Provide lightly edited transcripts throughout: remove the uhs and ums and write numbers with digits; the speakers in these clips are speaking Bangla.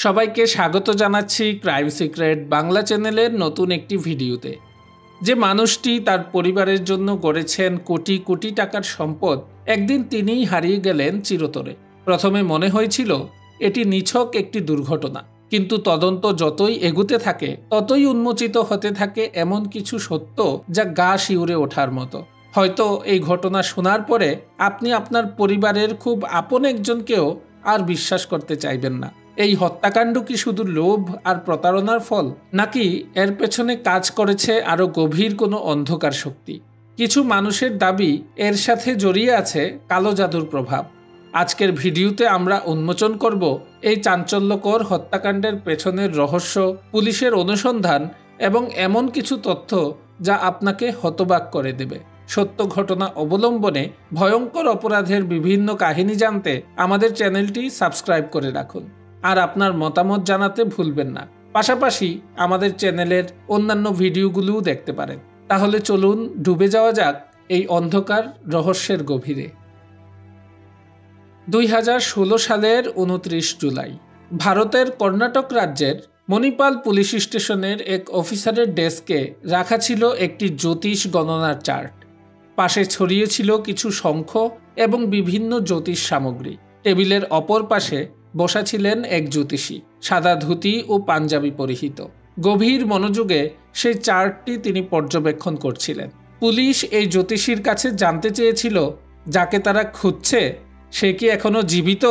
সবাইকে স্বাগত জানাচ্ছি ক্রাইম সিক্রেট বাংলা চ্যানেলের নতুন একটি ভিডিওতে। যে মানুষটি তার পরিবারের জন্য গড়েছেন কোটি কোটি টাকার সম্পদ, একদিন তিনিই হারিয়ে গেলেন চিরতরে। প্রথমে মনে হয়েছিল এটি নিছক একটি দুর্ঘটনা, কিন্তু তদন্ত যতই এগুতে থাকে ততই উন্মোচিত হতে থাকে এমন কিছু সত্য যা গা শিউরে ওঠার মতো। হয়তো এই ঘটনা শোনার পরে আপনি আপনার পরিবারের খুব আপন একজনকেও আর বিশ্বাস করতে চাইবেন না। এই হত্যাকাণ্ড কি শুধু লোভ আর প্রতারণার ফল, নাকি এর পেছনে কাজ করেছে আরো গভীর কোনো অন্ধকার শক্তি? কিছু মানুষের দাবি এর সাথে জড়িয়ে আছে কালো জাদুর প্রভাব। আজকের ভিডিওতে আমরা উন্মোচন করব এই চাঞ্চল্যকর হত্যাকাণ্ডের পেছনের রহস্য, পুলিশের অনুসন্ধান এবং এমন কিছু তথ্য যা আপনাকে হতবাক করে দেবে। সত্য ঘটনা অবলম্বনে ভয়ঙ্কর অপরাধের বিভিন্ন কাহিনী জানতে আমাদের চ্যানেলটি সাবস্ক্রাইব করে রাখুন, আর আপনার মতামত জানাতে ভুলবেন না। পাশাপাশি আমাদের চ্যানেলের অন্যান্য ভিডিওগুলোও দেখতে পারেন। তাহলে চলুন ডুবে যাওয়া যাক এই অন্ধকার রহস্যের গভীরে। 2016 সালের 29 জুলাই ভারতের কর্ণাটক রাজ্যের মণিপাল পুলিশ স্টেশনের এক অফিসারের ডেস্কে রাখা ছিল একটি জ্যোতিষ গণনার চার্ট। পাশে ছড়িয়ে ছিল কিছু শঙ্খ এবং বিভিন্ন জ্যোতিষ সামগ্রী। টেবিলের অপর পাশে বসা ছিলেন এক জ্যোতিষী, সাদা ধুতি ও পাঞ্জাবি পরিহিত। গভীর মনোযোগে সেই চার্টটি তিনি পর্যবেক্ষণ করছিলেন। পুলিশ এই জ্যোতিষীর কাছে জানতে চেয়েছিল যাকে তারা খুঁজছে সে কি এখনো জীবিত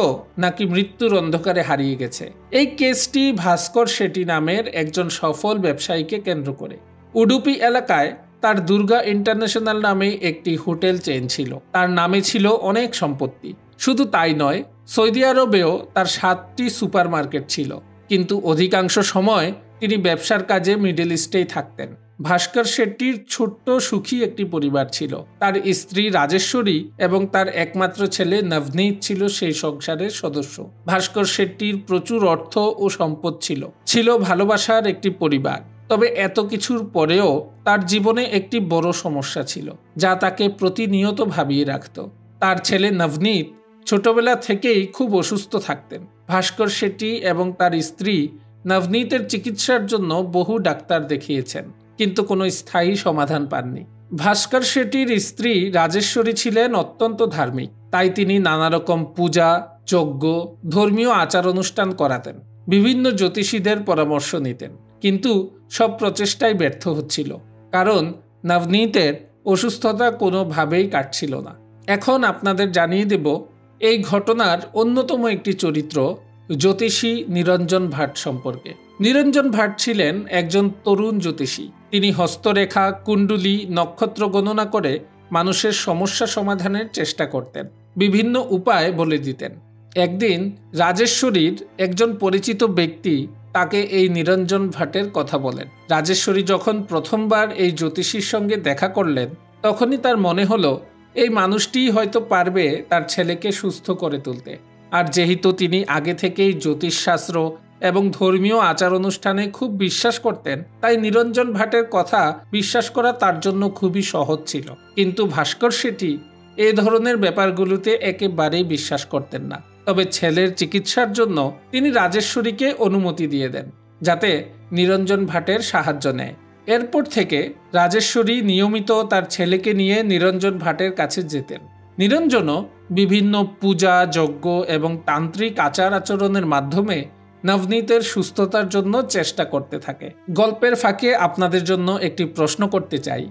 নাকি মৃত্যুর অন্ধকারে হারিয়ে গেছে। এই কেসটি ভাস্কর শেট্টি নামের একজন সফল ব্যবসায়ীকে কেন্দ্র করে। উডুপি এলাকায় তার দুর্গা ইন্টারন্যাশনাল নামে একটি হোটেল চেইন ছিল। তার নামে ছিল অনেক সম্পত্তি। শুধু তাই নয়, সৌদি আরবেও তার 7টি সুপার মার্কেট ছিল, কিন্তু অধিকাংশ সময় তিনি ব্যবসার কাজে মিডল ইস্টেই থাকতেন। ভাস্কর শেট্টির ছোট্ট সুখী একটি পরিবার ছিল। তার স্ত্রী রাজেশ্বরী এবং তার একমাত্র ছেলে নবনীত ছিল সেই সংসারের সদস্য। ভাস্কর শেট্টির প্রচুর অর্থ ও সম্পদ ছিল ভালোবাসার একটি পরিবার। তবে এত কিছুর পরেও তার জীবনে একটি বড় সমস্যা ছিল, যা তাকে প্রতিনিয়ত ভাবিয়ে রাখত। তার ছেলে নবনীত ছোটবেলা থেকেই খুব অসুস্থ থাকতেন। ভাস্কর শেট্টি এবং তার স্ত্রী নবনীতের চিকিৎসার জন্য বহু ডাক্তার দেখিয়েছেন, কিন্তু কোনো স্থায়ী সমাধান পাননি। ভাস্কর শেট্টির স্ত্রী রাজেশ্বরী ছিলেন অত্যন্ত ধার্মিক, তাই তিনি নানা রকম পূজা, যজ্ঞ, ধর্মীয় আচার অনুষ্ঠান করাতেন, বিভিন্ন জ্যোতিষীদের পরামর্শ নিতেন। কিন্তু সব প্রচেষ্টাই ব্যর্থ হচ্ছিল, কারণ নবনীতের অসুস্থতা কোনোভাবেই কাটছিল না। এখন আপনাদের জানিয়ে দেব এই ঘটনার অন্যতম একটি চরিত্র, জ্যোতিষী নিরঞ্জন ভাট সম্পর্কে। নিরঞ্জন ভাট ছিলেন একজন তরুণ জ্যোতিষী। তিনি হস্তরেখা, কুণ্ডলী, নক্ষত্র গণনা করে মানুষের সমস্যা সমাধানের চেষ্টা করতেন, বিভিন্ন উপায় বলে দিতেন। একদিন রাজেশ্বরীর একজন পরিচিত ব্যক্তি তাকে এই নিরঞ্জন ভাটের কথা বলেন। রাজেশ্বরী যখন প্রথমবার এই জ্যোতিষীর সঙ্গে দেখা করলেন, তখনই তার মনে হলো এই মানুষটিই হয়তো পারবে তার ছেলেকে সুস্থ করে তুলতে। আর যেহেতু তিনি আগে থেকেই জ্যোতিষশাস্ত্র এবং ধর্মীয় আচার অনুষ্ঠানে খুব বিশ্বাস করতেন, তাই নিরঞ্জন ভাটের কথা বিশ্বাস করা তার জন্য খুবই সহজ ছিল। কিন্তু ভাস্কর শেট্টি এই ধরনের ব্যাপারগুলোতে একেবারেই বিশ্বাস করতেন না। তবে ছেলের চিকিৎসার জন্য তিনি রাজেশ্বরীকে অনুমতি দিয়ে দেন, যাতে নিরঞ্জন ভাটের সাহায্য নেয়। এরপর থেকে রাজেশ্বরী নিয়মিত তার ছেলেকে নিয়ে নিরঞ্জন ভাটের কাছে যেতেন। নিরঞ্জনও বিভিন্ন পূজা, যজ্ঞ এবং তান্ত্রিক আচার আচরণের মাধ্যমে নবনীতের সুস্থতার জন্য চেষ্টা করতে থাকে। গল্পের ফাঁকে আপনাদের জন্য একটি প্রশ্ন করতে চাই,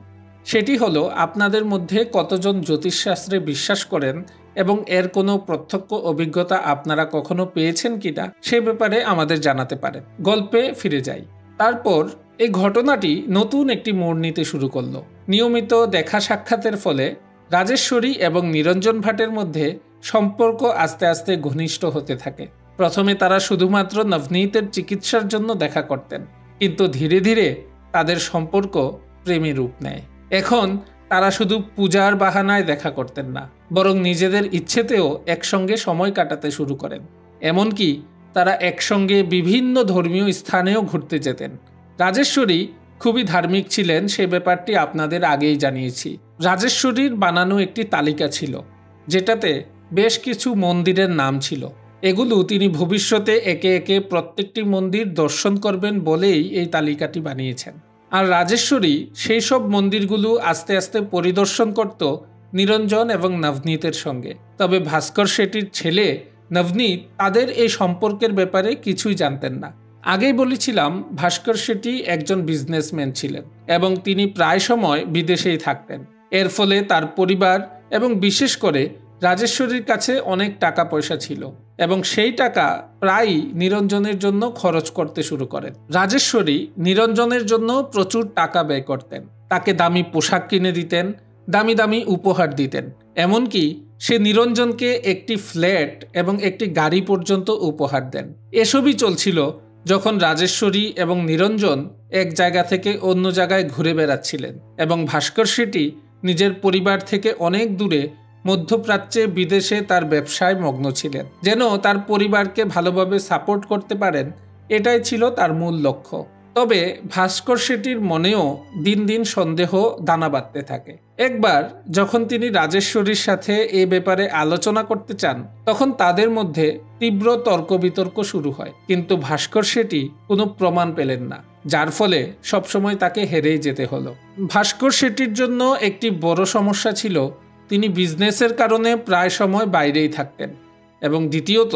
সেটি হলো আপনাদের মধ্যে কতজন জ্যোতিষশাস্ত্রে বিশ্বাস করেন এবং এর কোনো প্রত্যক্ষ অভিজ্ঞতা আপনারা কখনো পেয়েছেন কিনা সে ব্যাপারে আমাদের জানাতে পারেন। গল্পে ফিরে যাই। তারপর এই ঘটনাটি নতুন একটি মোড় নিতে শুরু করলো। নিয়মিত দেখা সাক্ষাতের ফলে রাজেশ্বরী এবং নিরঞ্জন ভাটের মধ্যে সম্পর্ক আস্তে আস্তে ঘনিষ্ঠ হতে থাকে। প্রথমে তারা শুধুমাত্র নবনীতের চিকিৎসার জন্য দেখা করতেন, কিন্তু ধীরে ধীরে তাদের সম্পর্ক প্রেমে রূপ নেয়। এখন তারা শুধু পূজার বাহানায় দেখা করতেন না, বরং নিজেদের ইচ্ছেতেও একসঙ্গে সময় কাটাতে শুরু করেন। এমনকি তারা একসঙ্গে বিভিন্ন ধর্মীয় স্থানেও ঘুরতে যেতেন। রাজেশ্বরী খুবই ধার্মিক ছিলেন, সে ব্যাপারটি আপনাদের আগেই জানিয়েছি। রাজেশ্বরীর বানানো একটি তালিকা ছিল, যেটাতে বেশ কিছু মন্দিরের নাম ছিল। এগুলো তিনি ভবিষ্যতে একে একে প্রত্যেকটি মন্দির দর্শন করবেন বলেই এই তালিকাটি বানিয়েছেন। আর রাজেশ্বরী সেই সব মন্দিরগুলো আস্তে আস্তে পরিদর্শন করত নিরঞ্জন এবং নবনীতের সঙ্গে। তবে ভাস্কর শেঠির ছেলে নবনীত তাদের এই সম্পর্কের ব্যাপারে কিছুই জানতেন না। আগেই বলেছিলাম ভাস্কর শেঠি একজন বিজনেসম্যান ছিলেন এবং তিনি প্রায় সময় বিদেশেই থাকতেন। এর ফলে তার পরিবার এবং বিশেষ করে রাজেশ্বরীর কাছে অনেক টাকা পয়সা ছিল এবং সেই টাকা প্রায়ই নিরঞ্জনের জন্য খরচ করতে শুরু করেন। রাজেশ্বরী নিরঞ্জনের জন্য প্রচুর টাকা ব্যয় করতেন। তাকে দামি পোশাক কিনে দিতেন, দামি দামি উপহার দিতেন, এমনকি সে নিরঞ্জনকে একটি ফ্ল্যাট এবং একটি গাড়ি পর্যন্ত উপহার দেন। এসবই চলছিল যখন রাজেশ্বরী এবং নিরঞ্জন এক জায়গা থেকে অন্য জায়গায় ঘুরে বেড়াচ্ছিলেন এবং ভাস্কর শেঠি নিজের পরিবার থেকে অনেক দূরে মধ্যপ্রাচ্যে বিদেশে তার ব্যবসায় মগ্ন ছিলেন। যেন তার পরিবারকে ভালোভাবে সাপোর্ট করতে পারেন, এটাই ছিল তার মূল লক্ষ্য। তবে ভাস্কর শেঠির মনেও দিন দিন সন্দেহ দানা বাঁধতে থাকে। একবার যখন তিনি রাজেশ্বরীর সাথে এ ব্যাপারে আলোচনা করতে চান, তখন তাদের মধ্যে তীব্র তর্ক বিতর্ক শুরু হয়, কিন্তু ভাস্কর শেঠি কোনো প্রমাণ পেলেন না, যার ফলে সবসময় তাকে হেরেই যেতে হলো। ভাস্কর শেঠির জন্য একটি বড় সমস্যা ছিল তিনি বিজনেসের কারণে প্রায় সময় বাইরেই থাকতেন এবং দ্বিতীয়ত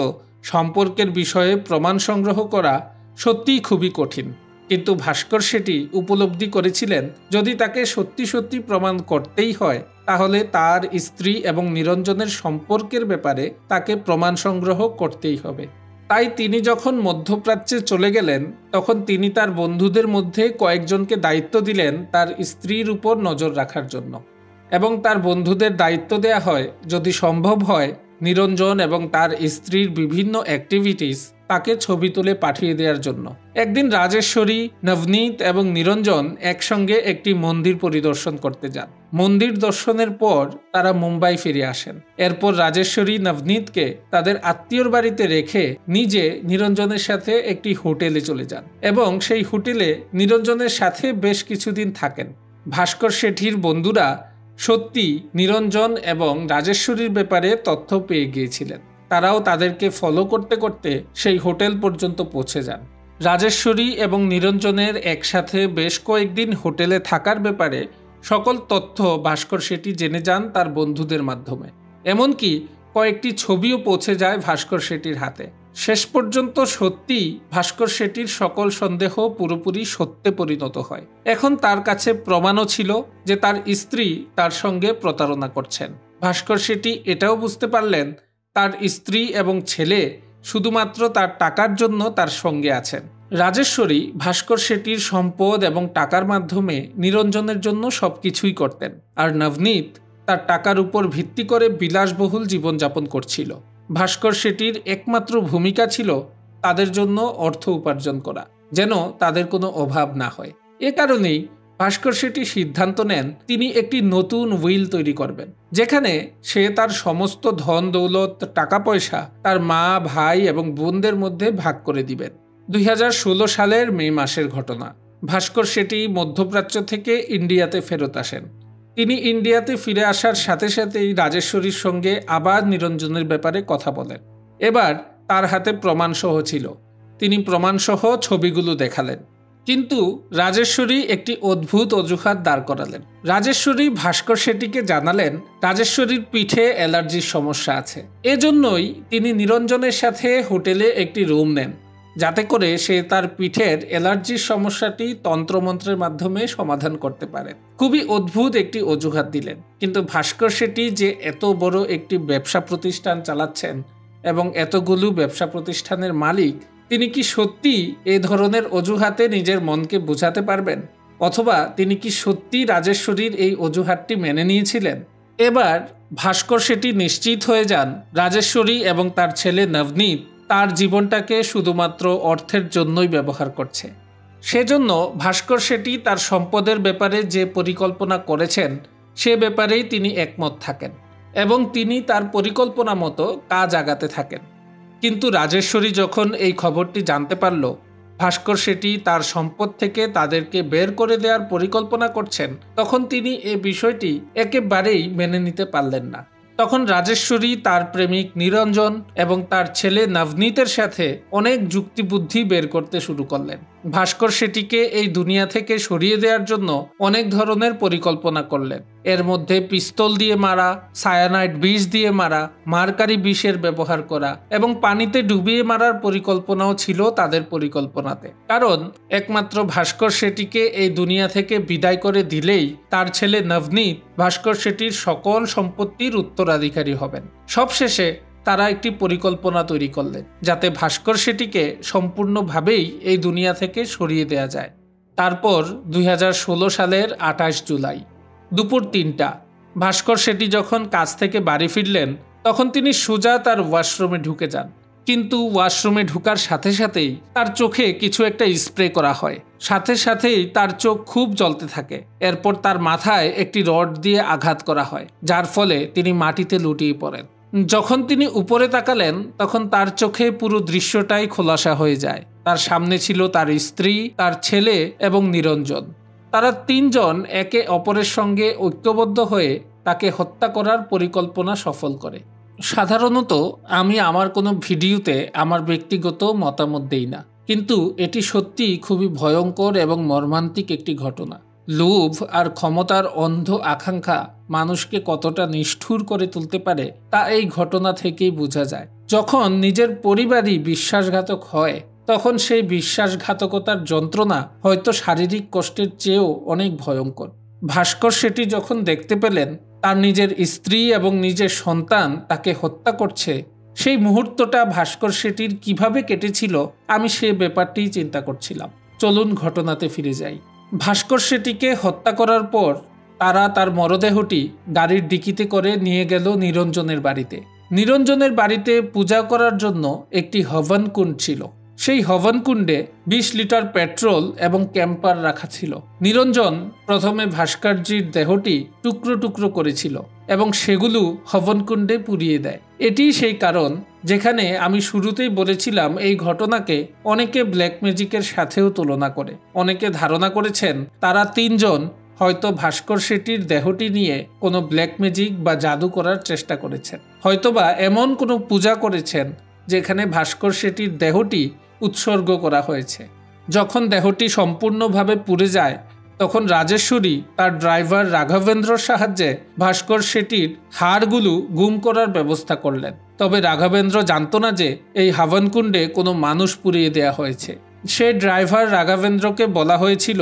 সম্পর্কের বিষয়ে প্রমাণ সংগ্রহ করা সত্যিই খুবই কঠিন। কিন্তু ভাস্কর শেঠি উপলব্ধি করেছিলেন যদি তাকে সত্যি সত্যি প্রমাণ করতেই হয় তাহলে তার স্ত্রী এবং নিরঞ্জনের সম্পর্কের ব্যাপারে তাকে প্রমাণ সংগ্রহ করতেই হবে। তাই তিনি যখন মধ্যপ্রাচ্যে চলে গেলেন তখন তিনি তার বন্ধুদের মধ্যে কয়েকজনকে দায়িত্ব দিলেন তার স্ত্রীর উপর নজর রাখার জন্য এবং তার বন্ধুদের দায়িত্ব দেয়া হয় যদি সম্ভব হয় নিরঞ্জন এবং তার স্ত্রীর বিভিন্ন অ্যাক্টিভিটিস তাকে ছবি তুলে পাঠিয়ে দেওয়ার জন্য। একদিন রাজেশ্বরী, নবনীত এবং নিরঞ্জন একসঙ্গে একটি মন্দির পরিদর্শন করতে যান। মন্দির দর্শনের পর তারা মুম্বাই ফিরে আসেন। এরপর রাজেশ্বরী নবনীতকে তাদের আত্মীয়র বাড়িতে রেখে নিজে নিরঞ্জনের সাথে একটি হোটেলে চলে যান এবং সেই হোটেলে নিরঞ্জনের সাথে বেশ কিছুদিন থাকেন। ভাস্কর শেঠির বন্ধুরা সত্যি নিরঞ্জন এবং রাজেশ্বরীর ব্যাপারে তথ্য পেয়ে গিয়েছিলেন। তারাও তাদেরকে ফলো করতে করতে সেই হোটেল পর্যন্ত পৌঁছে যান। রাজেশ্বরী এবং নিরঞ্জনের একসাথে বেশ কয়েকদিন হোটেলে থাকার ব্যাপারে সকল তথ্য ভাস্কর শেঠি জেনে যান তার বন্ধুদের মাধ্যমে। এমনকি কয়েকটি ছবিও পৌঁছে যায় ভাস্কর শেঠির হাতে। শেষ পর্যন্ত সত্যি ভাস্কর শেঠির সকল সন্দেহ পুরোপুরি সত্যে পরিণত হয়। এখন তার কাছে প্রমাণও ছিল যে তার স্ত্রী তার সঙ্গে প্রতারণা করছেন। ভাস্কর শেঠি এটাও বুঝতে পারলেন তার স্ত্রী এবং ছেলে শুধুমাত্র তার টাকার জন্য তার সঙ্গে আছেন। রাজেশ্বরী ভাস্কর শেঠির সম্পদ এবং টাকার মাধ্যমে নিরঞ্জনের জন্য সবকিছুই করতেন, আর নবনীত তার টাকার উপর ভিত্তি করে বিলাসবহুল জীবনযাপন করছিল। ভাস্কর শেঠির একমাত্র ভূমিকা ছিল তাদের জন্য অর্থ উপার্জন করা, যেন তাদের কোনো অভাব না হয়। এ কারণেই ভাস্কর শেঠি সিদ্ধান্ত নেন তিনি একটি নতুন উইল তৈরি করবেন, যেখানে সে তার সমস্ত ধন দৌলত, টাকা পয়সা তার মা, ভাই এবং বোনদের মধ্যে ভাগ করে দিবেন। 2016 সালের মে মাসের ঘটনা। ভাস্কর শেঠি মধ্যপ্রাচ্য থেকে ইন্ডিয়াতে ফেরত আসেন। তিনি ইন্ডিয়াতে ফিরে আসার সাথে সাথেই রাজেশ্বরীর সঙ্গে আবার নিরঞ্জনের ব্যাপারে কথা বলেন। এবার তার হাতে প্রমাণসহ ছিল। তিনি প্রমাণসহ ছবিগুলো দেখালেন, কিন্তু রাজেশ্বরী একটি অদ্ভুত অজুহাত দাঁড় করালেন। রাজেশ্বরী ভাস্কর শেঠিকে জানালেন রাজেশ্বরীর পিঠে অ্যালার্জির সমস্যা আছে। এজন্যই তিনি নিরঞ্জনের সাথে হোটেলে একটি রুম নেন, যাতে করে সে তার পিঠের অ্যালার্জির সমস্যাটি তন্ত্রমন্ত্রের মাধ্যমে সমাধান করতে পারে। খুবই অদ্ভুত একটি অজুহাত দিলেন, কিন্তু ভাস্কর শেঠি যে এত বড় একটি ব্যবসা প্রতিষ্ঠান চালাচ্ছেন এবং এতগুলো ব্যবসা প্রতিষ্ঠানের মালিক, তিনি কি সত্যি এই ধরনের অজুহাতে নিজের মনকে বোঝাতে পারবেন? অথবা তিনি কি সত্যি রাজেশ্বরীর এই অজুহাতটি মেনে নিয়েছিলেন? এবার ভাস্কর শেঠি নিশ্চিত হয়ে যান রাজেশ্বরী এবং তার ছেলে নবনীত তার জীবনটাকে শুধুমাত্র অর্থের জন্যই ব্যবহার করছে। সেজন্য ভাস্কর শেঠি তার সম্পদের ব্যাপারে যে পরিকল্পনা করেছেন সে ব্যাপারেই তিনি একমত থাকেন এবং তিনি তার পরিকল্পনা মতো কাজ আগাতে থাকেন। কিন্তু রাজেশ্বরী যখন এই খবরটি জানতে পারল ভাস্কর শেঠি তার সম্পদ থেকে তাদেরকে বের করে দেওয়ার পরিকল্পনা করছেন, তখন তিনি এই বিষয়টি একেবারেই মেনে নিতে পারলেন না। তখন রাজেশ্বরী তার প্রেমিক নিরঞ্জন এবং তার ছেলে নবনীতের সাথে অনেক যুক্তিবুদ্ধি বের করতে শুরু করলেন। ভাস্কর শেঠিকে এই দুনিয়া থেকে সরিয়ে দেওয়ার জন্য অনেক ধরনের পরিকল্পনা করলেন। এর মধ্যে পিস্তল দিয়ে মারা, সায়ানাইড বিষ দিয়ে মারা, মারকারি বিষের ব্যবহার করা এবং পানিতে ডুবিয়ে মারার পরিকল্পনাও ছিল তাদের পরিকল্পনাতে। কারণ একমাত্র ভাস্কর শেঠিকে এই দুনিয়া থেকে বিদায় করে দিলেই তার ছেলে নবনীত ভাস্কর শেঠির সকল সম্পত্তির উত্তরাধিকারী হবেন। সবশেষে তারা একটি পরিকল্পনা তৈরি করলেন যাতে ভাস্কর শেঠিকে সম্পূর্ণভাবেই এই দুনিয়া থেকে সরিয়ে দেওয়া যায়। তারপর 2016 সালের 28 জুলাই দুপুর 3টা ভাস্কর শেঠি যখন কাজ থেকে বাড়ি ফিরলেন তখন তিনি সোজা তার ওয়াশরুমে ঢুকে যান। কিন্তু ওয়াশরুমে ঢুকার সাথে সাথেই তার চোখে কিছু একটা স্প্রে করা হয়। সাথে সাথেই তার চোখ খুব জ্বলতে থাকে। এরপর তার মাথায় একটি রড দিয়ে আঘাত করা হয়, যার ফলে তিনি মাটিতে লুটিয়ে পড়েন। যখন তিনি উপরে তাকালেন তখন তার চোখে পুরো দৃশ্যটাই খোলাসা হয়ে যায়। তার সামনে ছিল তার স্ত্রী, তার ছেলে এবং নিরঞ্জন। তারা তিনজন একে অপরের সঙ্গে ঐক্যবদ্ধ হয়ে তাকে হত্যা করার পরিকল্পনা সফল করে। সাধারণত আমি আমার কোনো ভিডিওতে আমার ব্যক্তিগত মতামত দেই না, কিন্তু এটি সত্যি খুবই ভয়ঙ্কর এবং মর্মান্তিক একটি ঘটনা। লোভ আর ক্ষমতার অন্ধ আকাঙ্ক্ষা মানুষকে কতটা নিষ্ঠুর করে তুলতে পারে তা এই ঘটনা থেকেই বোঝা যায়। যখন নিজের পরিবারই বিশ্বাসঘাতক হয় তখন সেই বিশ্বাসঘাতকতার যন্ত্রণা হয়তো শারীরিক কষ্টের চেয়েও অনেক ভয়ঙ্কর। ভাস্কর শেঠি যখন দেখতে পেলেন তার নিজের স্ত্রী এবং নিজের সন্তান তাকে হত্যা করছে, সেই মুহূর্তটা ভাস্কর শেঠির কিভাবে কেটেছিল আমি সে ব্যাপারটিই চিন্তা করছিলাম। চলুন ঘটনাতে ফিরে যাই। ভাস্কর শেঠিকে হত্যা করার পর তারা তার মরদেহটি গাড়ির ডিকিতে করে নিয়ে গেল নিরঞ্জনের বাড়িতে। নিরঞ্জনের বাড়িতে পূজা করার জন্য একটি হবন কুণ্ড ছিল। সেই হবন কুণ্ডে 20 লিটার পেট্রোল এবং ক্যাম্পার রাখা ছিল। নিরঞ্জন প্রথমে ভাস্করজির দেহটি টুকরো টুকরো করেছিল এবং সেগুলো হবন কুণ্ডে পুড়িয়ে দেয়। এটিই সেই কারণ যেখানে আমি শুরুতেই বলেছিলাম এই ঘটনাকে অনেকে ব্ল্যাক ম্যাজিকের সাথেও তুলনা করে। অনেকে ধারণা করেছেন তারা তিনজন হয়তো ভাস্কর শেঠির দেহটি নিয়ে কোনো ব্ল্যাক ম্যাজিক বা জাদু করার চেষ্টা করেছেন, হয়তোবা এমন কোনো পূজা করেছেন যেখানে ভাস্কর শেঠির দেহটি উৎসর্গ করা হয়েছে। যখন দেহটি সম্পূর্ণভাবে পুড়ে যায় তখন রাজেশ্বরী তার ড্রাইভার রাঘবেন্দ্রর সাহায্যে ভাস্কর শেঠির হাড়গুলো গুম করার ব্যবস্থা করলেন। তবে রাঘবেন্দ্র জানতো না যে এই হাবনকুণ্ডে কোনো মানুষ পুড়িয়ে দেয়া হয়েছে। সেই ড্রাইভার রাঘবেন্দ্রকে বলা হয়েছিল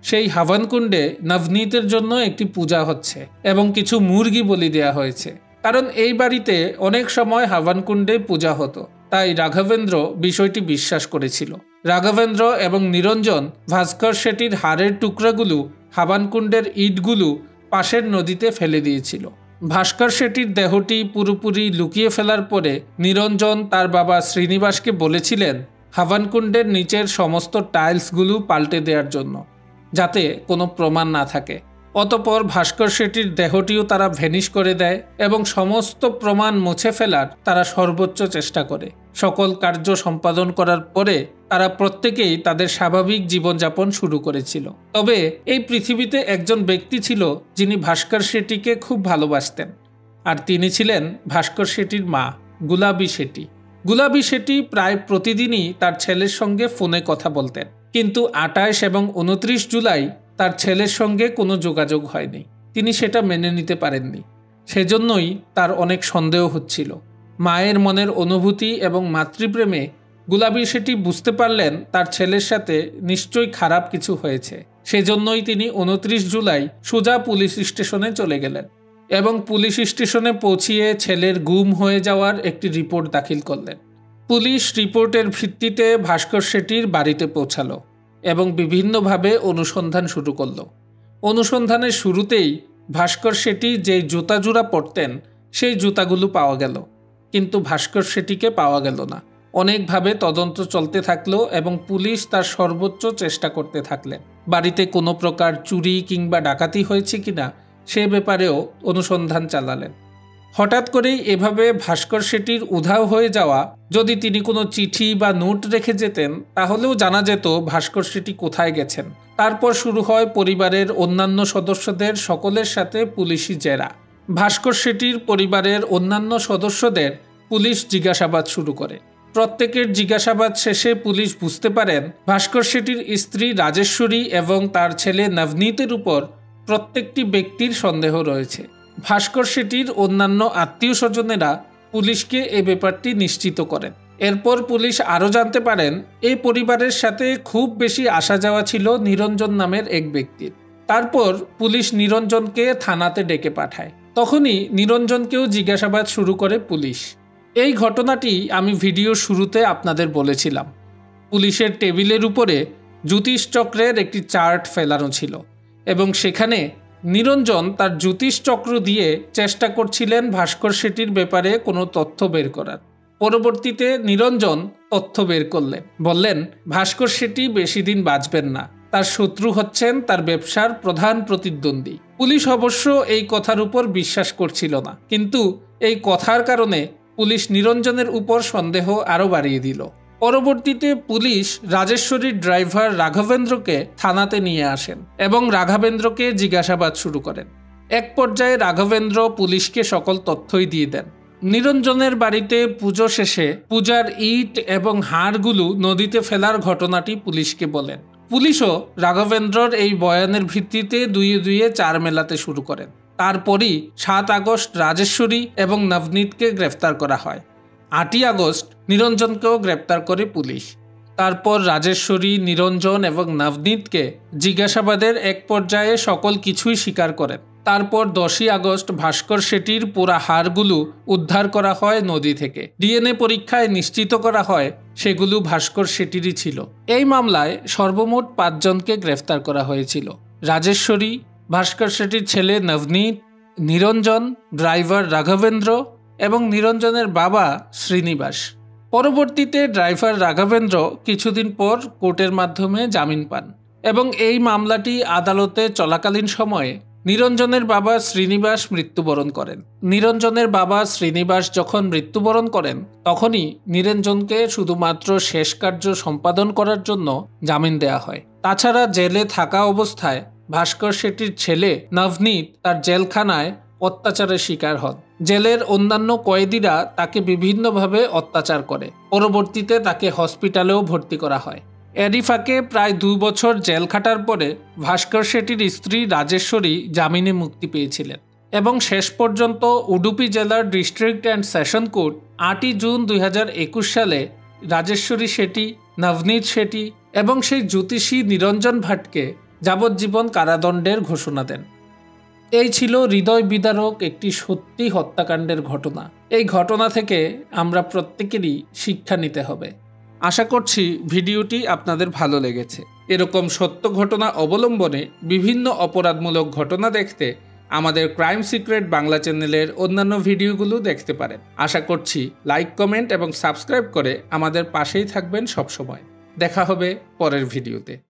সেই হাবনকুণ্ডে নবনীতের জন্য একটি পূজা হচ্ছে এবং কিছু মুরগি বলি দেয়া হয়েছে, কারণ এই বাড়িতে অনেক সময় হাবনকুণ্ডে পূজা হতো। তাই রাঘবেন্দ্র বিষয়টি বিশ্বাস করেছিল। রাঘবেন্দ্র এবং নিরঞ্জন ভাস্কর শেঠির হাড়ের টুকরাগুলো হাবনকুণ্ডের ইটগুলো পাশের নদীতে ফেলে দিয়েছিল। ভাস্কর শেঠির দেহটি পুরোপুরি লুকিয়ে ফেলার পরে নিরঞ্জন তার বাবা শ্রীনিবাসকে বলেছিলেন হাবনকুণ্ডের নিচের সমস্ত টাইলসগুলো পাল্টে দেওয়ার জন্য, যাতে কোনো প্রমাণ না থাকে। অতঃপর ভাস্কর শেঠির দেহটিও তারা ভ্যানিশ করে দেয় এবং সমস্ত প্রমাণ মুছে ফেলার তারা সর্বোচ্চ চেষ্টা করে। সকল কার্য সম্পাদন করার পরে তারা প্রত্যেকেই তাদের স্বাভাবিক জীবনযাপন শুরু করেছিল। তবে এই পৃথিবীতে একজন ব্যক্তি ছিল যিনি ভাস্কর শেঠিকে খুব ভালোবাসতেন, আর তিনি ছিলেন ভাস্কর শেঠির মা গুলাবী শেঠি। গুলাবী শেঠি প্রায় প্রতিদিনই তার ছেলের সঙ্গে ফোনে কথা বলতেন, কিন্তু 28 এবং 29 জুলাই তার ছেলের সঙ্গে কোনো যোগাযোগ হয়নি। তিনি সেটা মেনে নিতে পারেননি। সেজন্যই তার অনেক সন্দেহ হচ্ছিল। মায়ের মনের অনুভূতি এবং মাতৃপ্রেমে গুলাবী শেঠি বুঝতে পারলেন তার ছেলের সাথে নিশ্চয়ই খারাপ কিছু হয়েছে। সেজন্যই তিনি 29 জুলাই সোজা পুলিশ স্টেশনে চলে গেলেন এবং পুলিশ স্টেশনে পৌঁছিয়ে ছেলের গুম হয়ে যাওয়ার একটি রিপোর্ট দাখিল করলেন। পুলিশ রিপোর্টের ভিত্তিতে ভাস্কর শেঠির বাড়িতে পৌঁছালো এবং বিভিন্নভাবে অনুসন্ধান শুরু করলো। অনুসন্ধানের শুরুতেই ভাস্কর শেঠি যে জুতা জোড়া পরতেন সেই জুতাগুলো পাওয়া গেল, কিন্তু ভাস্কর শেঠিকে পাওয়া গেল না। অনেকভাবে তদন্ত চলতে থাকলো এবং পুলিশ তার সর্বোচ্চ চেষ্টা করতে থাকলেন। বাড়িতে কোনো প্রকার চুরি কিংবা ডাকাতি হয়েছে কিনা সে ব্যাপারেও অনুসন্ধান চালালেন। হঠাৎ করেই এভাবে ভাস্কর শেঠির উধাও হয়ে যাওয়া, যদি তিনি কোনো চিঠি বা নোট রেখে যেতেন তাহলেও জানা যেত ভাস্কর শেঠি কোথায় গেছেন। তারপর শুরু হয় পরিবারের অন্যান্য সদস্যদের সকলের সাথে পুলিশি জেরা। ভাস্কর শেঠির পরিবারের অন্যান্য সদস্যদের পুলিশ জিজ্ঞাসাবাদ শুরু করে। প্রত্যেকের জিজ্ঞাসাবাদ শেষে পুলিশ বুঝতে পারেন ভাস্কর শেঠির স্ত্রী রাজেশ্বরী এবং তার ছেলে নবনীতের উপর প্রত্যেকটি ব্যক্তির সন্দেহ রয়েছে। ভাস্কর শেঠির অন্যান্য আত্মীয় স্বজনেরা পুলিশকে এই ব্যাপারটি নিশ্চিত করেন। এরপর পুলিশ আরও জানতে পারেন এই পরিবারের সাথে খুব বেশি আসা যাওয়া ছিল নিরঞ্জন নামের এক ব্যক্তির। তারপর পুলিশ নিরঞ্জনকে থানাতে ডেকে পাঠায়। তখনই নিরঞ্জনকেও জিজ্ঞাসাবাদ শুরু করে পুলিশ। এই ঘটনাটি আমি ভিডিও শুরুতে আপনাদের বলেছিলাম। পুলিশের টেবিলের উপরে জ্যোতিষ চক্রের একটি চার্ট ফেলানো ছিল এবং সেখানে নিরঞ্জন তার জ্যোতিষ চক্র দিয়ে চেষ্টা করছিলেন ভাস্কর শেঠির ব্যাপারে কোনো তথ্য বের করার। পরবর্তীতে নিরঞ্জন তথ্য বের করলেন, বললেন ভাস্কর শেঠি বেশি দিন বাঁচবেন না, তার শত্রু হচ্ছেন তার ব্যবসার প্রধান প্রতিদ্বন্দ্বী। পুলিশ অবশ্য এই কথার উপর বিশ্বাস করছিল না, কিন্তু এই কথার কারণে পুলিশ নিরঞ্জনের উপর সন্দেহ আরও বাড়িয়ে দিল। পরবর্তীতে পুলিশ রাজেশ্বরীর ড্রাইভার রাঘবেন্দ্রকে থানাতে নিয়ে আসেন এবং রাঘবেন্দ্রকে জিজ্ঞাসাবাদ শুরু করেন। এক পর্যায়ে রাঘবেন্দ্র পুলিশকে সকল তথ্যই দিয়ে দেন। নিরঞ্জনের বাড়িতে পুজো শেষে পূজার ইট এবং হাড়গুলো নদীতে ফেলার ঘটনাটি পুলিশকে বলেন। পুলিশও রাঘবেন্দ্রর এই বয়ানের ভিত্তিতে দুইয়ে দুইয়ে 4 মেলাতে শুরু করেন। তারপরই 7 আগস্ট রাজেশ্বরী এবং নবনীতকে গ্রেফতার করা হয়। 8ই আগস্ট নিরঞ্জনকেও গ্রেপ্তার করে পুলিশ। তারপর রাজেশ্বরী, নিরঞ্জন এবং নবনীতকে জিজ্ঞাসাবাদের এক পর্যায়ে সকল কিছুই স্বীকার করেন। তারপর 10ই আগস্ট ভাস্কর শেঠির পোড়া হাড়গুলো উদ্ধার করা হয় নদী থেকে। ডিএনএ পরীক্ষায় নিশ্চিত করা হয় সেগুলো ভাস্কর শেঠিরই ছিল। এই মামলায় সর্বমোট 5 জনকে গ্রেফতার করা হয়েছিল: রাজেশ্বরী, ভাস্কর শেঠির ছেলে নবনীত, নিরঞ্জন, ড্রাইভার রাঘবেন্দ্র এবং নিরঞ্জনের বাবা শ্রীনিবাস। পরবর্তীতে ড্রাইভার রাঘবেন্দ্র কিছুদিন পর কোর্টের মাধ্যমে জামিন পান এবং এই মামলাটি আদালতে চলাকালীন সময়ে নিরঞ্জনের বাবা শ্রীনিবাস মৃত্যুবরণ করেন। নিরঞ্জনের বাবা শ্রীনিবাস যখন মৃত্যুবরণ করেন তখনই নিরঞ্জনকে শুধুমাত্র শেষ কার্য সম্পাদন করার জন্য জামিন দেয়া হয়। তাছাড়া জেলে থাকা অবস্থায় ভাস্কর শেঠির ছেলে নবনীত তার জেলখানায় অত্যাচারের শিকার হন। জেলের অন্যান্য কয়েদিরা তাকে বিভিন্নভাবে অত্যাচার করে। পরবর্তীতে তাকে হসপিটালেও ভর্তি করা হয়। এরই ফাঁকে প্রায় 2 বছর জেল খাটার পরে ভাস্কর শেঠির স্ত্রী রাজেশ্বরী জামিনে মুক্তি পেয়েছিলেন এবং শেষ পর্যন্ত উডুপি জেলার ডিস্ট্রিক্ট অ্যান্ড সেশন কোর্ট 8ই জুন 2021 সালে রাজেশ্বরী শেঠি, নবনীত শেঠি এবং সেই জ্যোতিষী নিরঞ্জন ভাটকে যাবজ্জীবন কারাদণ্ডের ঘোষণা দেন। এই ছিল হৃদয় বিদারক একটি সত্যি হত্যাকাণ্ডের ঘটনা। এই ঘটনা থেকে আমরা প্রত্যেকেরই শিক্ষা নিতে হবে। আশা করছি ভিডিওটি আপনাদের ভালো লেগেছে। এরকম সত্য ঘটনা অবলম্বনে বিভিন্ন অপরাধমূলক ঘটনা দেখতে আমাদের ক্রাইম সিক্রেট বাংলা চ্যানেলের অন্যান্য ভিডিওগুলো দেখতে পারেন। আশা করছি লাইক, কমেন্ট এবং সাবস্ক্রাইব করে আমাদের পাশেই থাকবেন সবসময়। দেখা হবে পরের ভিডিওতে।